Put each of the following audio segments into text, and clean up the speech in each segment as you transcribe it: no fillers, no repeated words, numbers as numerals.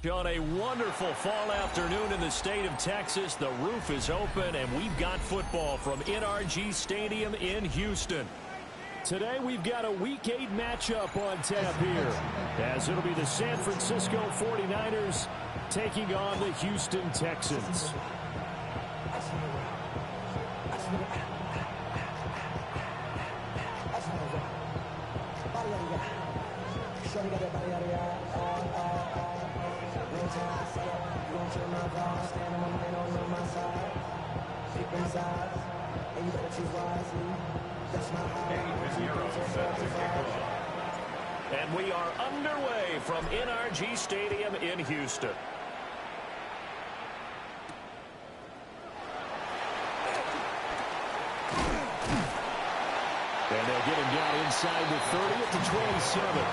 On a wonderful fall afternoon in the state of Texas, the roof is open, and we've got football from NRG Stadium in Houston. Today, we've got a Week 8 matchup on tap here, as it'll be the San Francisco 49ers taking on the Houston Texans. And we are underway from NRG Stadium in Houston. And they'll get him down inside the 30 at the 27.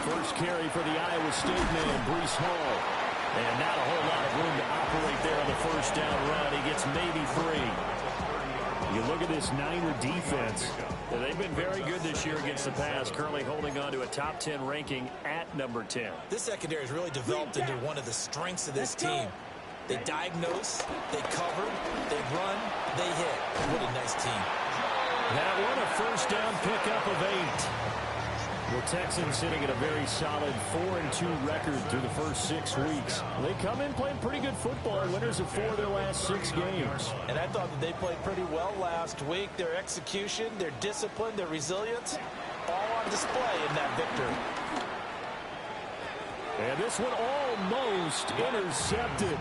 First carry for the Iowa State man, Breece Hall. And not a whole lot of room to operate there on the first down run. He gets maybe 3. You look at this Niner defense. They've been very good this year against the pass, currently holding on to a top 10 ranking at number 10. This secondary has really developed into one of the strengths of this team. They diagnose, they cover, they run, they hit. What a nice team. That one, a first down pickup of 8. The Texans sitting at a very solid 4-2 record through the first 6 weeks. They come in playing pretty good football, winners of 4 of their last 6 games. And I thought that they played pretty well last week. Their execution, their discipline, their resilience, all on display in that victory. And this one almost intercepted.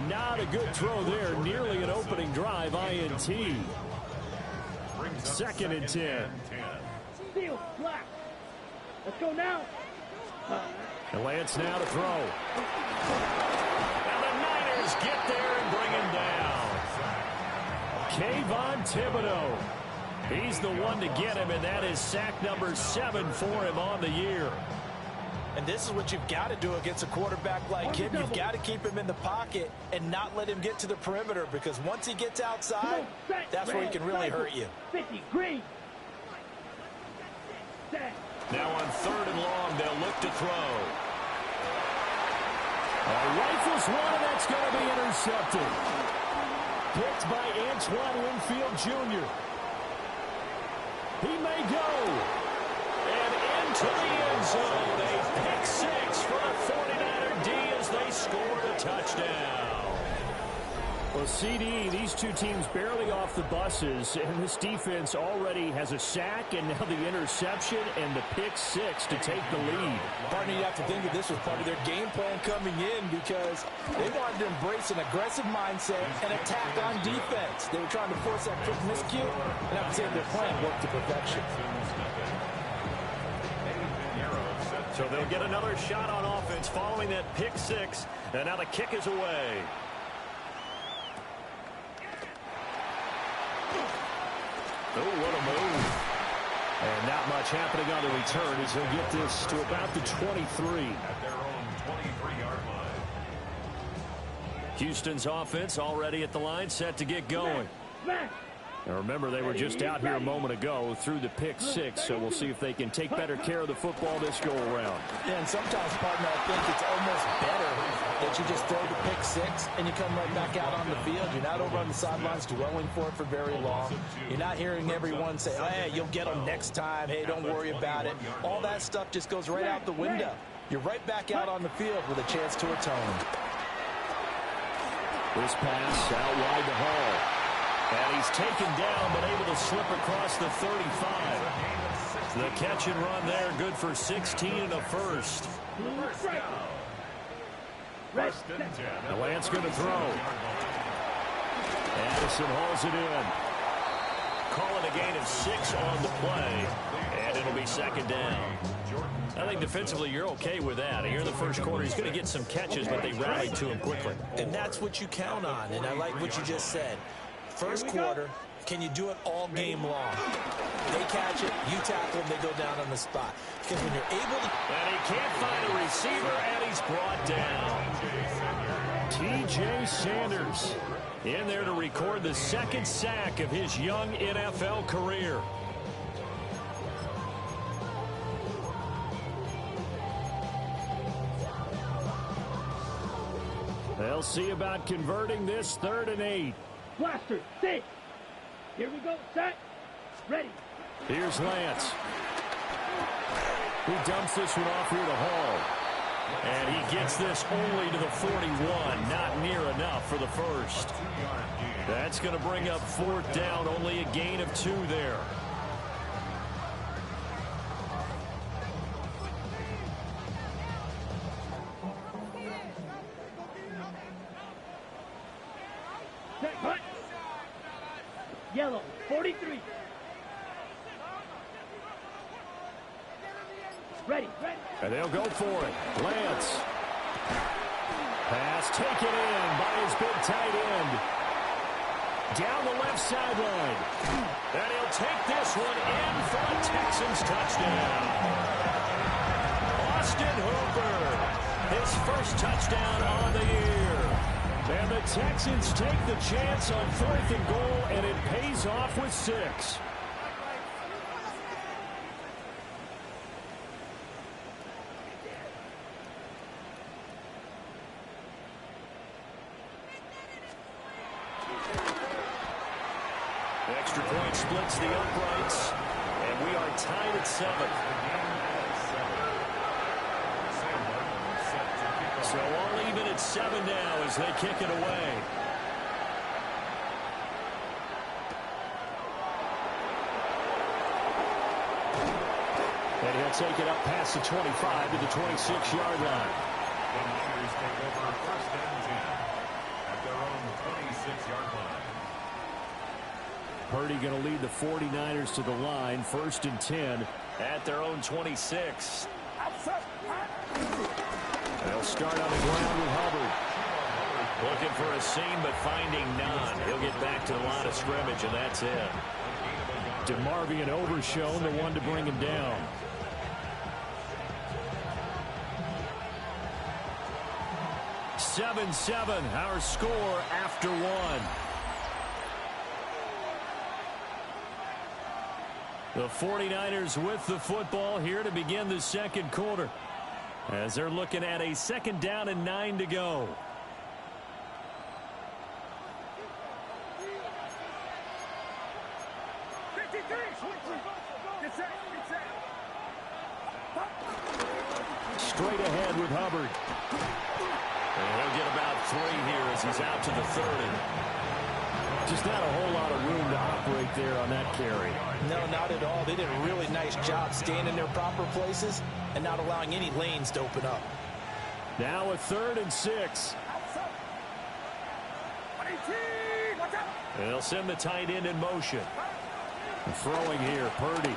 Not a good throw there. Nearly an opening drive, INT. 2nd and 10. Steal, black. Let's go now. And Lance now to throw. And the Niners get there and bring him down. Kayvon Thibodeau. He's the one to get him, and that is sack number 7 for him on the year. And this is what you've got to do against a quarterback like him. You've got to keep him in the pocket and not let him get to the perimeter, because once he gets outside, that's where he can really hurt you. 50, green. Now on 3rd and long, they'll look to throw. Rifles one, and that's going to be intercepted. Picked by Antoine Winfield Jr. He may go. And into the end zone. A pick 6 for the 49er D as they scored a touchdown. Well, CD, these two teams barely off the buses, and this defense already has a sack and now the interception and the pick 6 to take the lead. Partner, you have to think that this was part of their game plan coming in, because they wanted to embrace an aggressive mindset and attack on defense. They were trying to force that quick miscue, and I would say their plan worked to perfection. So they'll get another shot on offense following that pick 6, and now the kick is away. Oh, what a move. And not much happening on the return as he'll get this to about the 23. At their own 23-yard line. Houston's offense already at the line, set to get going. And remember, they were just out here a moment ago through the pick 6, so we'll see if they can take better care of the football this go-around. Yeah, and sometimes, partner, I think it's almost better that you just throw the pick 6 and you come right back out on the field. You're not over on the sidelines dwelling for it for very long. You're not hearing everyone say, oh, hey, you'll get them next time. Hey, don't worry about it. All that stuff just goes right out the window. You're right back out on the field with a chance to atone. This pass out wide to Hall. And he's taken down, but able to slip across the 35. The catch and run there, good for 16 and a first. The Lance going to throw. Addison hauls it in. Call it a gain of 6 on the play. And it'll be 2nd down. I think defensively you're okay with that. Here in the first quarter, he's going to get some catches, but they rallied to him quickly. And that's what you count on, and I like what you just said. First quarter, can you do it all game long? They catch it, you tackle them, they go down on the spot. Because when you're able to... And he can't find a receiver, and he's brought down. T.J. Sanders in there to record the second sack of his young NFL career. They'll see about converting this 3rd and 8. Blaster, sit. Here we go, set, ready. Here's Lance. He dumps this one off here to Hall. And he gets this only to the 41. Not near enough for the first. That's going to bring up 4th down. Only a gain of 2 there. Yellow, 43. Ready. And they'll go for it. Lance. Pass taken in by his big tight end. Down the left sideline. And he'll take this one in for a Texans touchdown. Austin Hooper, his first touchdown on the year. And the Texans take the chance on 4th and goal, and it pays off with 6. Extra point splits the uprights, and we are tied at 7. So all even at 7 now as they kick it away. And he'll take it up past the 25 to the 26-yard line. Take over 1st and 10 at their own 26-yard line. Purdy going to lead the 49ers to the line. 1st and 10 at their own 26. They'll start on the ground with Hubbard. Looking for a seam, but finding none. He'll get back to the line of scrimmage, and that's it. DeMarvion Overshown, the one to bring him down. Seven, our score after 1. The 49ers with the football here to begin the 2nd quarter, as they're looking at a 2nd down and 9 to go. Straight ahead with Hubbard. And he'll get about 3 here as he's out to the 30. Just not a whole lot of room to operate there on that carry. No, not at all. They did a really nice job staying in their proper places and not allowing any lanes to open up. Now a 3rd and 6. They'll send the tight end in motion. Throwing here, Purdy.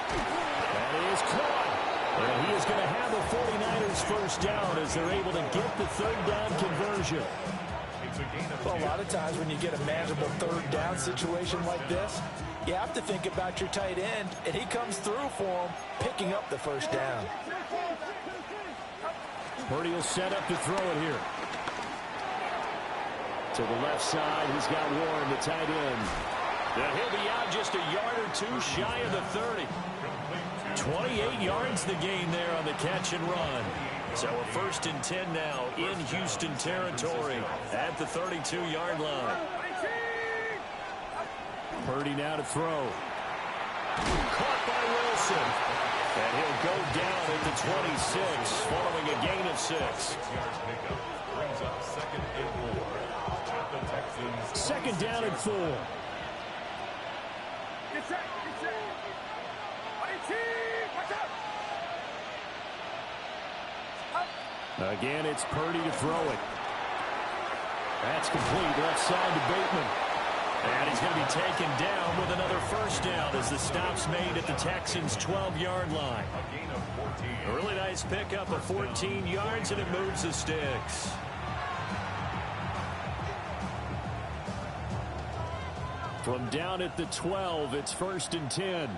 That is caught. And he is going to have the 49ers first down as they're able to get the 3rd down conversion. Well, a lot of times when you get a manageable 3rd down situation like this, you have to think about your tight end, and he comes through for him, picking up the 1st down. Purdy will set up to throw it here. To the left side, he's got Warren, the tight end. And he'll be out just a yard or 2 shy of the 30. 28 yards the gain there on the catch and run. So a 1st and 10 now in Houston territory at the 32-yard line. Purdy now to throw. Caught by Wilson. And he'll go down at the 26 following a gain of 6. Brings up 2nd and 4. At the Texans. 2nd down and 4. Again, it's Purdy to throw it. That's complete. Left side to Bateman. And he's going to be taken down with another 1st down as the stop's made at the Texans' 12-yard line. A gain of 14. A really nice pickup of 14 yards, and it moves the sticks. From down at the 12, it's 1st and 10.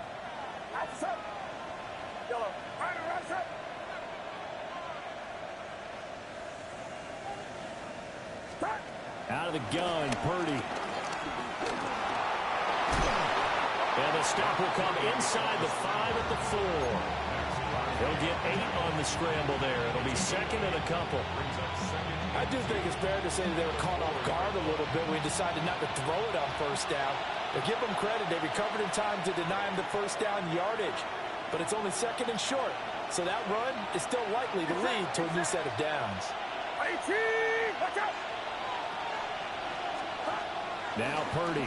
Out of the gun, Purdy. And the stop will come inside the 5 at the 4. He'll get 8 on the scramble there. It'll be 2nd and a couple. I do think it's fair to say that they were caught off guard a little bit when we decided not to throw it on 1st down. But give them credit. They recovered in time to deny him the 1st down yardage. But it's only 2nd and short. So that run is still likely to lead to a new set of downs. Watch out! Now Purdy.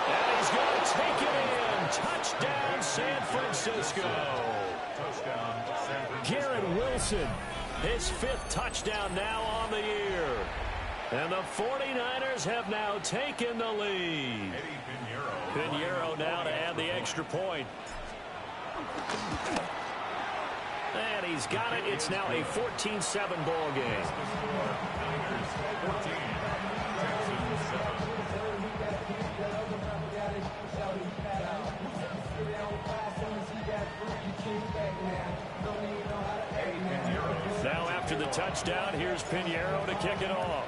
And he's going to take it in. Touchdown, San Francisco. Touchdown, San Francisco. Garrett Wilson, his 5th touchdown now on the year. And the 49ers have now taken the lead. Pinheiro now to add the extra point. And he's got it. It's now a 14-7 ball game. Now after the touchdown, here's Pinheiro to kick it off.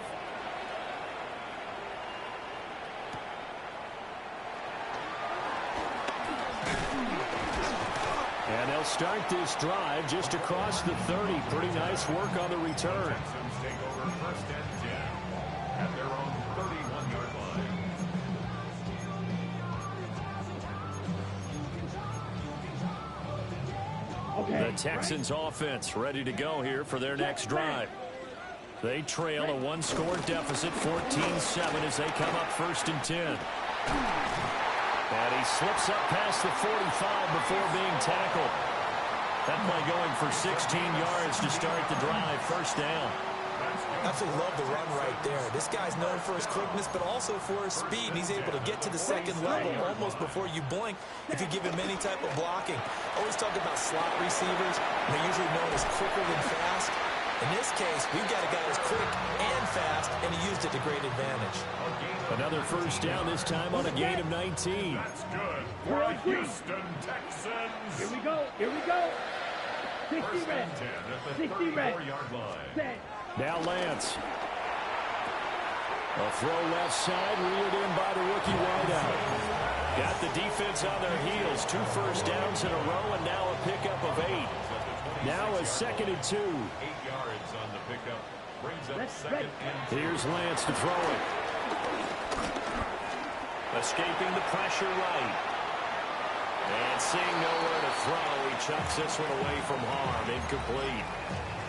And they'll start this drive just across the 30. Pretty nice work on the return. Texans take over 1st and 10 at their own 31-yard line. Okay. The Texans offense ready to go here for their next drive. They trail a 1-score deficit, 14-7 as they come up 1st and 10. And he slips up past the 45 before being tackled. That play going for 16 yards to start the drive. 1st down. Absolutely love the run right there. This guy's known for his quickness, but also for his speed. And he's able to get to the 2nd level almost before you blink if you give him any type of blocking. Always talk about slot receivers. They're usually known as quicker than fast. In this case, we've got a guy who's quick and fast, and he used it to great advantage. Another 1st down, this time on a gain of 19. That's good for the Houston Texans. Here we go. Here we go. 60 1st red. and 10 at the 60 red. 34-yard line. Set. Now Lance. A throw left side, reeled in by the rookie wideout. Got the defense on their heels. 2 first downs in a row, and now a pickup of 8. Now a 2nd and 2. 8 yards on the pickup. Brings up 2nd and 2. Here's Lance to throw it. Escaping the pressure right. And seeing nowhere to throw, he chucks this one away from harm. Incomplete.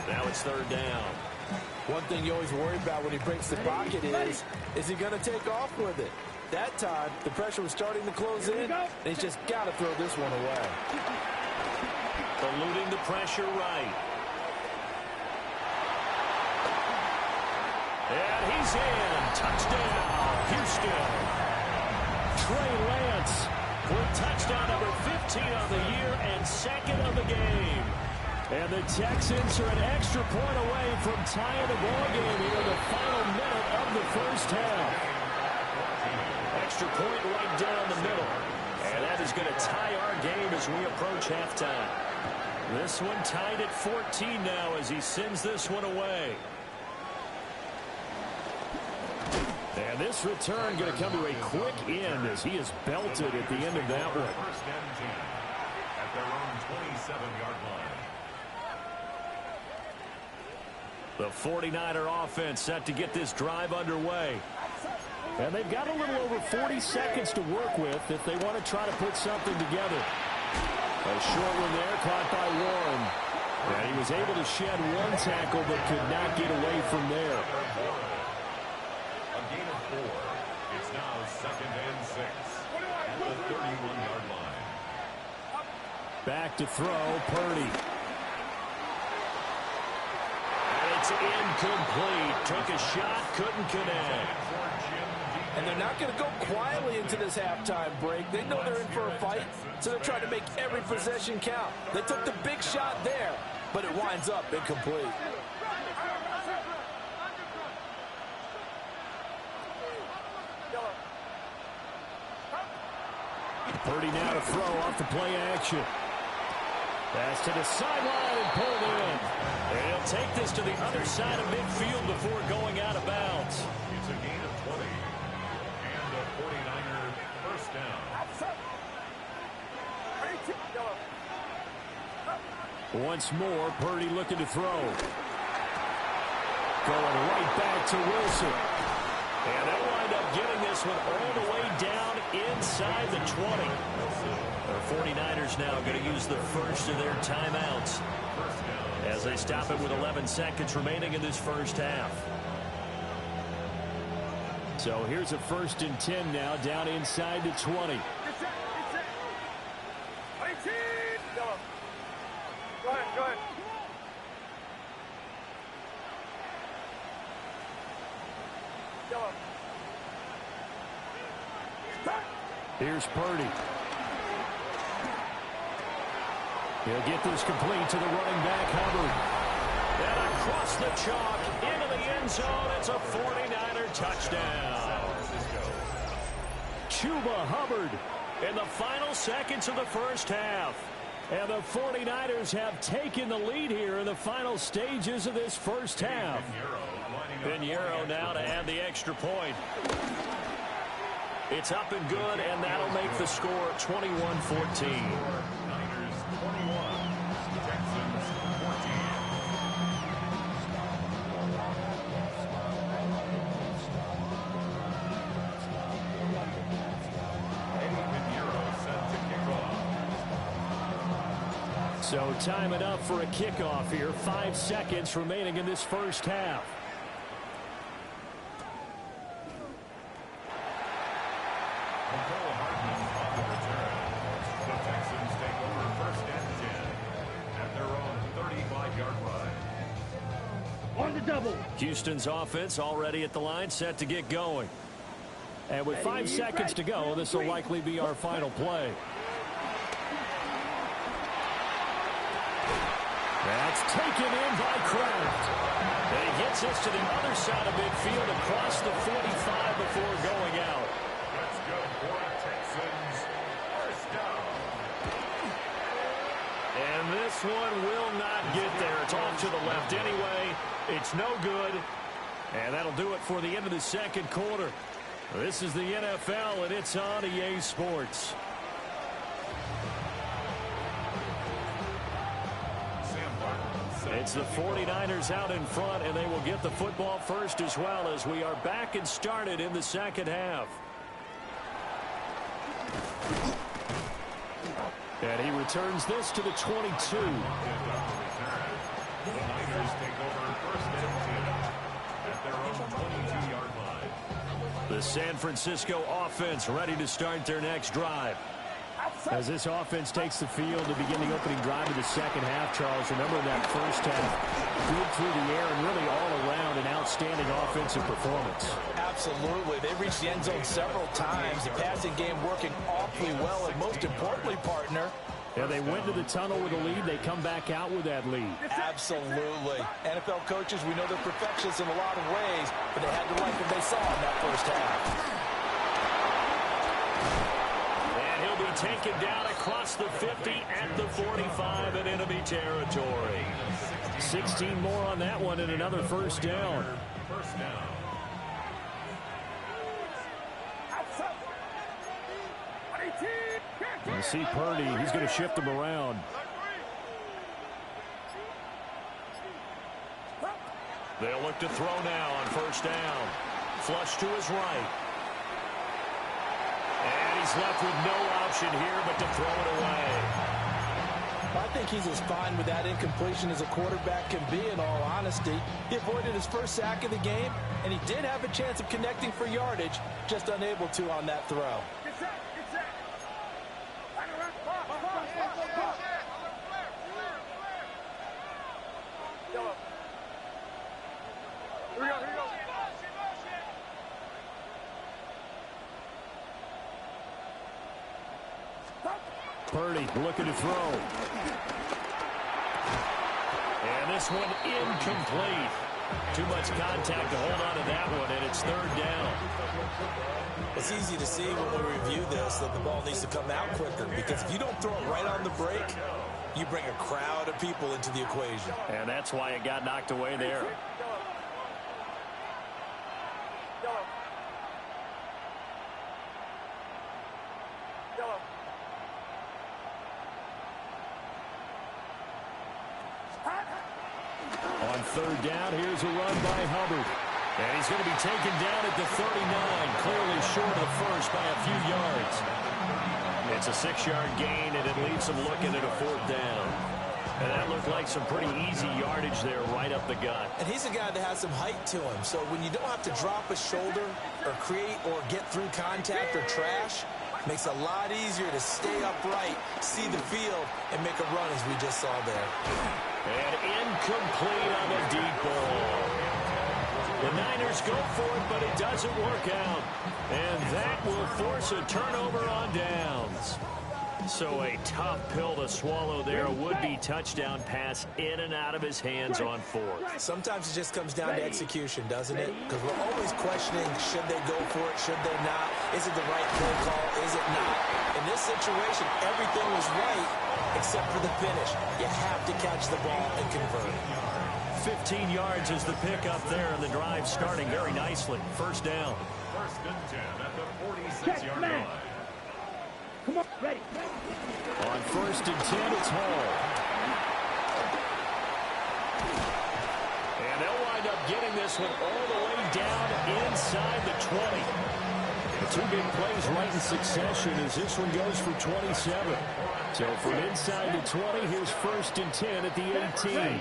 Now it's 3rd down. One thing you always worry about when he breaks the pocket is he going to take off with it? That time, the pressure was starting to close in, and he's just got to throw this one away. Eluding the pressure right. And he's in. Touchdown, Houston. Trey Lance with touchdown number 15 on the year and 2nd of the game. And the Texans are an extra point away from tying the ball game here in the final minute of the 1st half. Extra point right down the middle. And that is going to tie our game as we approach halftime. This one tied at 14 now as he sends this one away. And this return going to come to a quick end as he is belted at the end of that one. 1st and 10 at their own 27-yard line. The 49er offense set to get this drive underway. And they've got a little over 40 seconds to work with if they want to try to put something together. A short one there, caught by Warren. And he was able to shed one tackle but could not get away from there. A gain of 4. It's now 2nd and 6 at the 31-yard line. Back to throw, Purdy. It's incomplete. Took a shot, couldn't connect. And they're not going to go quietly into this halftime break. They know they're in for a fight, so they're trying to make every possession count. They took the big shot there, but it winds up incomplete. Purdy now to throw off the play action. Pass to the sideline and pulled in. And he'll take this to the other side of midfield before going out of bounds. It's a gain of 20. And a 49er first down. Once more, Purdy looking to throw. Going right back to Wilson. And they'll wind up getting this one all the way down inside the 20. The 49ers now going to use the first of their timeouts as they stop it with 11 seconds remaining in this first half. So here's a 1st and 10 now down inside the 20. Go ahead. Here's Purdy. He'll get this complete to the running back, Hubbard. And across the chalk into the end zone. It's a 49er touchdown. Chuba Hubbard in the final seconds of the first half. And the 49ers have taken the lead here in the final stages of this first half. Pinheiro now to add the extra point. It's up and good, and that'll make the score 21-14. Niners 21, Texans 14. Eddie Pinheiro set to kick off. So time it up for a kickoff here. 5 seconds remaining in this first half. Houston's offense already at the line, set to get going. And with 5 seconds to go, this will likely be our final play. That's taken in by Kraft. And he gets us to the other side of midfield across the 45 before going out. That's good for the Texans. First down. And this one will not get there. It's off to the left anyway. It's no good. And that'll do it for the end of the second quarter. This is the NFL, and it's on EA Sports. It's the 49ers out in front, and they will get the football first as well as we are back and started in the second half. And he returns this to the 22. The Niners take over first and 10 at their own 22-yard line. The San Francisco offense ready to start their next drive. As this offense takes the field to begin the opening drive of the second half, Charles, remember that first half, good through the air and really all around an outstanding offensive performance. Absolutely. They reached the end zone several times. The passing game working awfully well, and most importantly, partner, yeah, they went to the tunnel with a lead. They come back out with that lead. Absolutely. NFL coaches, we know they're perfectionists in a lot of ways, but they had to like what they saw in that first half. And he'll be taken down across the 50 at the 45 in enemy territory. 16 more on that one and another first down. First down. You see Purdy, he's going to shift him around. They'll look to throw now on first down. Flush to his right. And he's left with no option here but to throw it away. I think he's as fine with that incompletion as a quarterback can be, in all honesty. He avoided his first sack of the game, and he did have a chance of connecting for yardage, just unable to on that throw. Purdy looking to throw. And this one incomplete. Too much contact to hold on to that one, and it's third down. It's easy to see when we review this that the ball needs to come out quicker, because if you don't throw it right on the break, you bring a crowd of people into the equation. And that's why it got knocked away there. On third down, here's a run by Hubbard. And he's going to be taken down at the 39, clearly short of the first by a few yards. It's a 6-yard gain, and it leaves him looking at a fourth down. And that looked like some pretty easy yardage there right up the gut. And he's a guy that has some height to him, so when you don't have to drop a shoulder or create or get through contact or trash, makes it a lot easier to stay upright, see the field, and make a run as we just saw there. And incomplete on the deep ball. The Niners go for it, but it doesn't work out. And that will force a turnover on downs. So a tough pill to swallow there. A would-be touchdown pass in and out of his hands on fourth. Sometimes it just comes down to execution, doesn't it? Because we're always questioning, should they go for it, should they not? Is it the right play call, is it not? In this situation, everything was right except for the finish. You have to catch the ball and convert. 15 yards is the pickup there, and the drive starting very nicely. First down. First and 10 at the 46-yard line. Come on, ready. On first and 10, it's Hall. And they'll wind up getting this one all the way down inside the 20. The two big plays right in succession as this one goes for 27. So from inside the 20, here's first and 10 at the 18.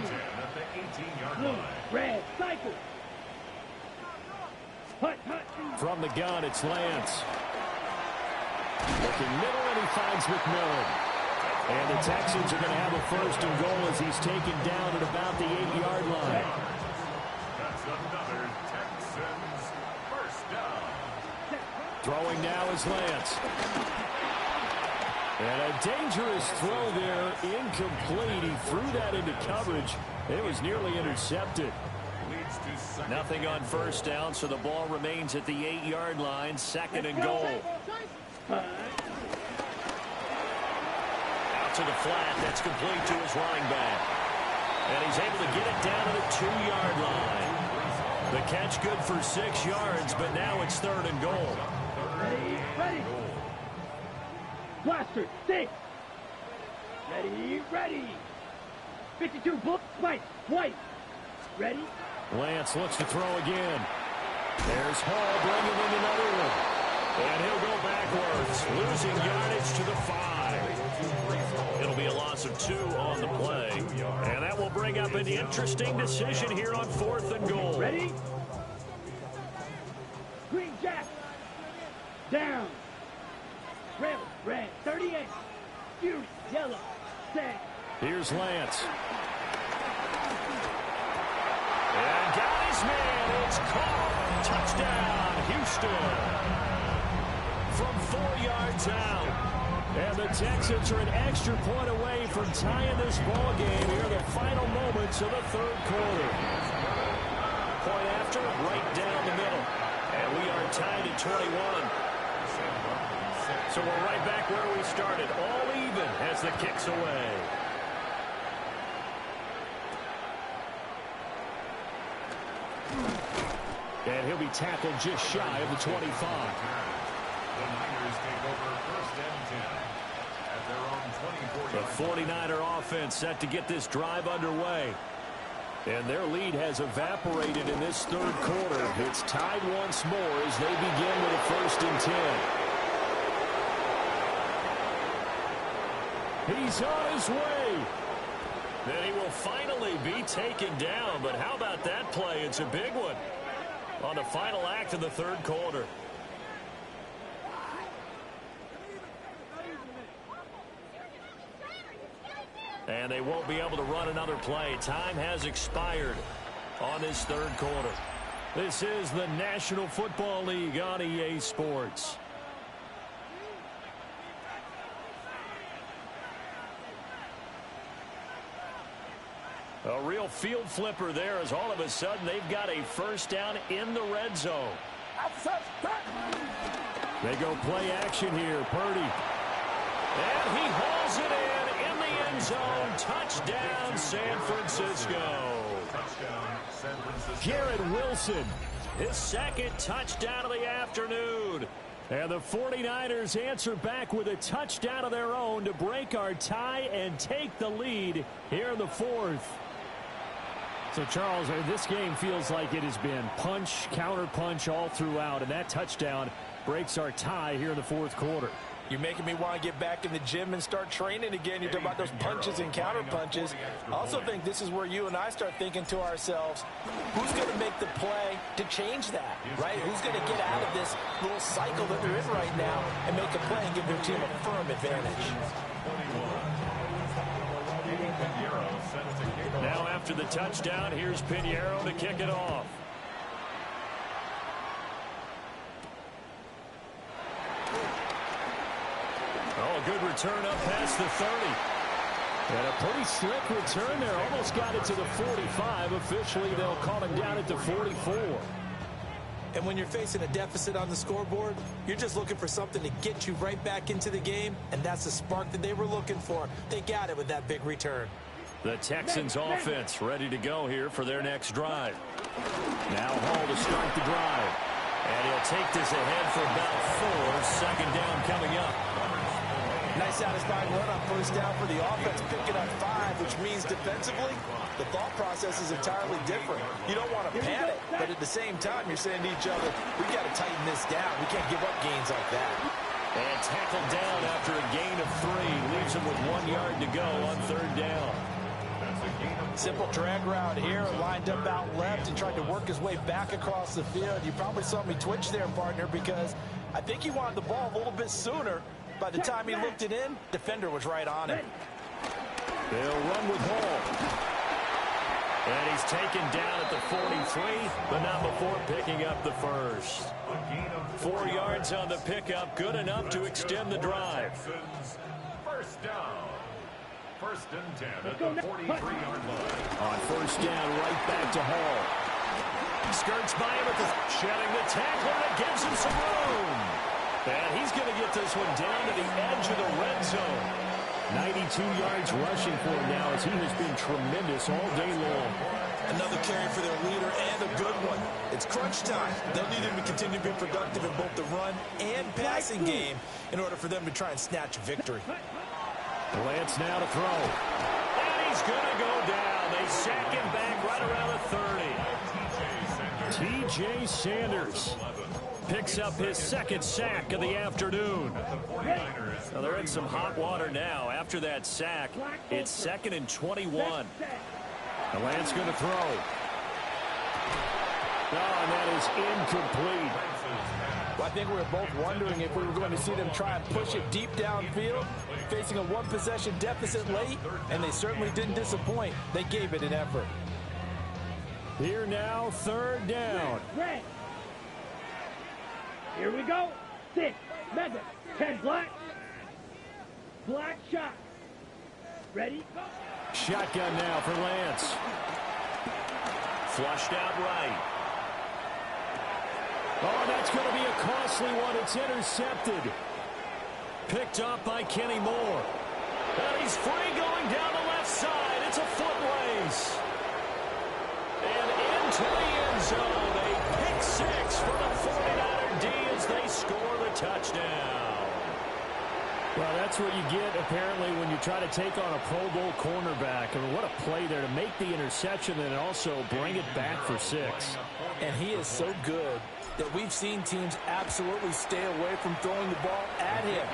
Blue, red, cycle. Hut, hut. From the gun, it's Lance. Looking middle, and he finds McMillan. And the Texans are going to have a first and goal as he's taken down at about the 8-yard line. That's another Texans first down. Throwing now is Lance. And a dangerous throw there, incomplete. He threw that into coverage. It was nearly intercepted. Leads to second. Nothing on first down, so the ball remains at the 8-yard line, second and goal. Out to the flat, that's complete to his running back. And he's able to get it down to the 2-yard line. The catch good for 6 yards, but now it's third and goal. Ready, ready. Blaster, 6. Ready, ready. 52, book, White, White. Ready? Lance looks to throw again. There's Hall bringing in another one. And he'll go backwards, losing yardage to the 5. It'll be a loss of 2 on the play. And that will bring up an interesting decision here on fourth and goal. Ready? Green Jack. Down. Red, red, 38. Fury, yellow, set. Here's Lance. And got his man. It's caught. Touchdown, Houston. From 4 yards out. And the Texans are an extra point away from tying this ball game here in the final moments of the third quarter. Point after, right down the middle. And we are tied at 21. So we're right back where we started. All even as the kick's away. And he'll be tackled just shy of the 25. The Niners take over first and 10 at their own 24-yard The 49er offense set to get this drive underway. And their lead has evaporated in this third quarter. It's tied once more as they begin with a first and 10. He's on his way. Then he will finally be taken down. But how about that play? It's a big one on the final act of the third quarter. And they won't be able to run another play. Time has expired on this third quarter. This is the National Football League on EA Sports. A real field flipper there as all of a sudden they've got a first down in the red zone. They go play action here. Purdy. And he hauls it in the end zone. Touchdown, San Francisco. Garrett Wilson, his second touchdown of the afternoon. And the 49ers answer back with a touchdown of their own to break our tie and take the lead here in the fourth. So, Charles, this game feels like it has been punch, counter punch all throughout, and that touchdown breaks our tie here in the fourth quarter. You're making me want to get back in the gym and start training again. You're talking about those punches and counter punches. I also think this is where you and I start thinking to ourselves, who's going to make the play to change that, right? Who's going to get out of this little cycle that they're in right now and make a play and give their team a firm advantage? Now after the touchdown, here's Pinheiro to kick it off. Oh, good return up past the 30. And a pretty slick return there. Almost got it to the 45. Officially, they'll call him down at the 44. And when you're facing a deficit on the scoreboard, you're just looking for something to get you right back into the game, and that's the spark that they were looking for. They got it with that big return. The Texans offense ready to go here for their next drive. Now Hall to start the drive. And he'll take this ahead for about 4. Second down coming up. Nice satisfying run on first down for the offense, picking up 5, which means defensively, the thought process is entirely different. You don't want to panic, but at the same time, you're saying to each other, we got to tighten this down. We can't give up gains like that. And tackled down after a gain of 3. Leaves him with 1 yard to go on third down. Simple drag route here, lined up out left and tried to work his way back across the field. You probably saw me twitch there, partner, because I think he wanted the ball a little bit sooner. By the time he looked it in, defender was right on him. They'll run with Hall. And he's taken down at the 43, but not before picking up the first. 4 yards on the pickup, good enough to extend the drive. First down. First and 10 at the 43-yard line. On first down, right back to Hall. Skirts by him at the shedding the tackler that gives him some room. And he's going to get this one down to the edge of the red zone. 92 yards rushing for him now as he has been tremendous all day long. Another carry for their leader and a good one. It's crunch time. They'll need him to continue to be productive in both the run and passing game in order for them to try and snatch a victory. Lance now to throw. And he's going to go down. They sack him back right around the 30. T.J. Sanders picks up his second sack of the afternoon. Now they're in some hot water now. After that sack, it's 2nd and 21. And Lance going to throw. Oh, and that is incomplete. Well, I think we were both wondering if we were going to see them try and push it deep downfield, facing a one-possession deficit late, and they certainly didn't disappoint. They gave it an effort. Here now, third down. Red. Here we go. 6. Madden. 10 black. Black shot. Ready? Shotgun now for Lance. Flushed out right. Oh, that's going to be a costly one. It's intercepted. Picked up by Kenny Moore. And he's free going down the left side. It's a foot race. And into the end zone. A pick 6 for the 49er D as they score the touchdown. Well, that's what you get, apparently, when you try to take on a Pro Bowl cornerback. I mean, what a play there to make the interception and also bring it back for 6. And he is so good that we've seen teams absolutely stay away from throwing the ball at him.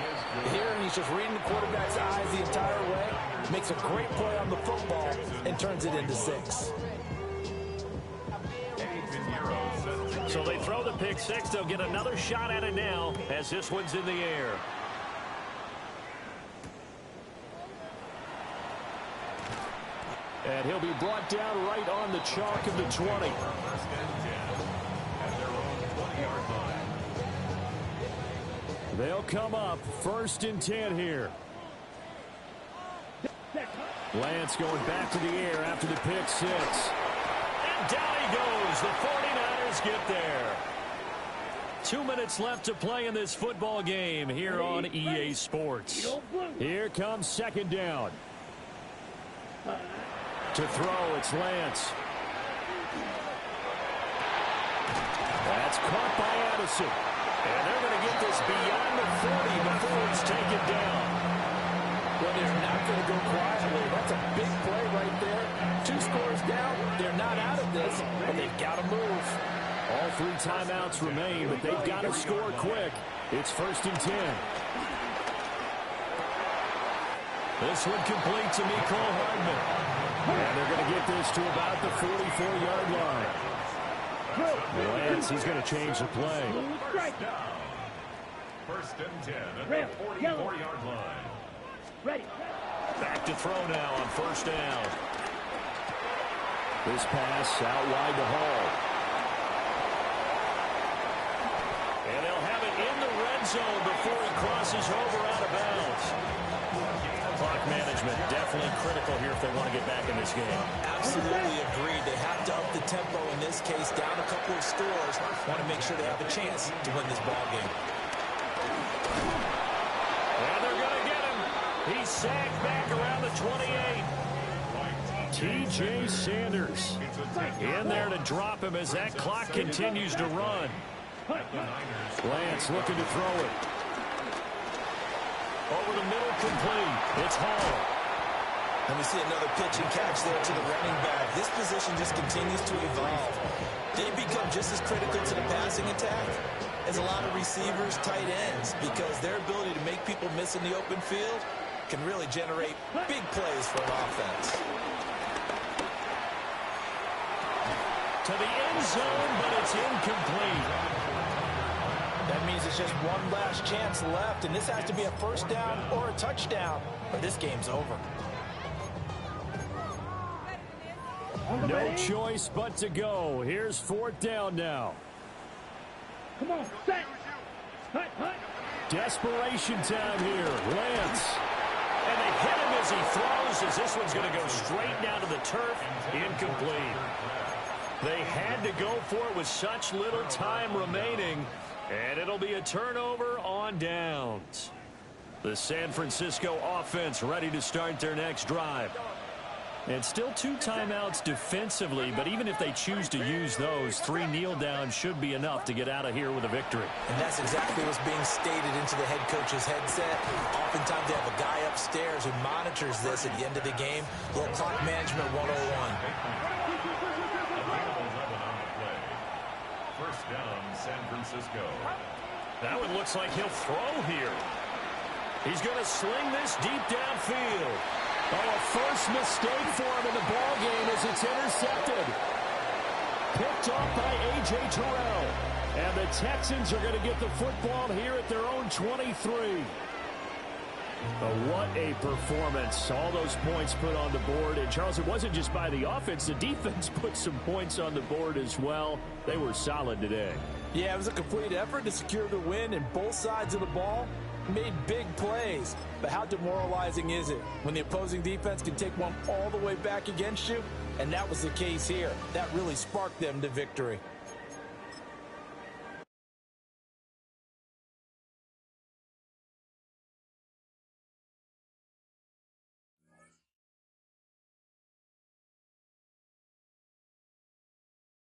Here, he's just reading the quarterback's eyes the entire way, makes a great play on the football, and turns it into 6. So they throw the pick 6. They'll get another shot at it now as this one's in the air. And he'll be brought down right on the chalk of the 20. They'll come up 1st and 10 here. Lance going back to the air after the pick six. And down he goes. The 49ers get there. 2 minutes left to play in this football game here on EA Sports. Here comes second down. To throw, it's Lance. That's caught by Addison. And they're going to get this beyond the 40 before it's taken down. Well, they're not going to go quietly. That's a big play right there. 2 scores down. They're not out of this, but they've got to move. All 3 timeouts remain, but they've got to score quick. It's 1st and 10. This one complete to Mecole Hardman. And they're going to get this to about the 44-yard line. Lance, he's going to change the play. 1st and 10 at the 44-yard line. Ready. Back to throw now on 1st down. This pass out wide to Hall. And they'll have it in the red zone before he crosses over out of bounds. Clock management definitely critical here if they want to get back in this game. Absolutely agreed. They have to up the tempo in this case, down a couple of scores. Want to make sure they have a chance to win this ball game. And they're going to get him. He's sacked back around the 28. T.J. Sanders in there to drop him as that clock continues to run. Lance looking to throw it. Over the middle, complete. It's Hall. And we see another pitch and catch there to the running back. This position just continues to evolve. They become just as critical to the passing attack as a lot of receivers, tight ends, because their ability to make people miss in the open field can really generate big plays for an offense. To the end zone, but it's incomplete. That means it's just one last chance left, and this has to be a 1st down or a touchdown, or this game's over. No choice but to go. Here's 4th down now. Come on, set. Hut, hut. Desperation time here. Lance. And they hit him as he throws, as this one's going to go straight down to the turf. Incomplete. They had to go for it with such little time remaining. And it'll be a turnover on downs. The San Francisco offense ready to start their next drive. And still 2 timeouts defensively, but even if they choose to use those, 3 kneel downs should be enough to get out of here with a victory. And that's exactly what's being stated into the head coach's headset. Oftentimes they have a guy upstairs who monitors this at the end of the game. A little clock management 101. 1st down, San Francisco. That one looks like he'll throw here. He's going to sling this deep downfield. Oh, a first mistake for him in the ball game as it's intercepted. Picked off by A.J. Terrell. And the Texans are going to get the football here at their own 23. Oh, what a performance. All those points put on the board. And, Charles, it wasn't just by the offense. The defense put some points on the board as well. They were solid today. Yeah, it was a complete effort to secure the win, and both sides of the ball made big plays. But how demoralizing is it when the opposing defense can take one all the way back against you? And that was the case here. That really sparked them to victory.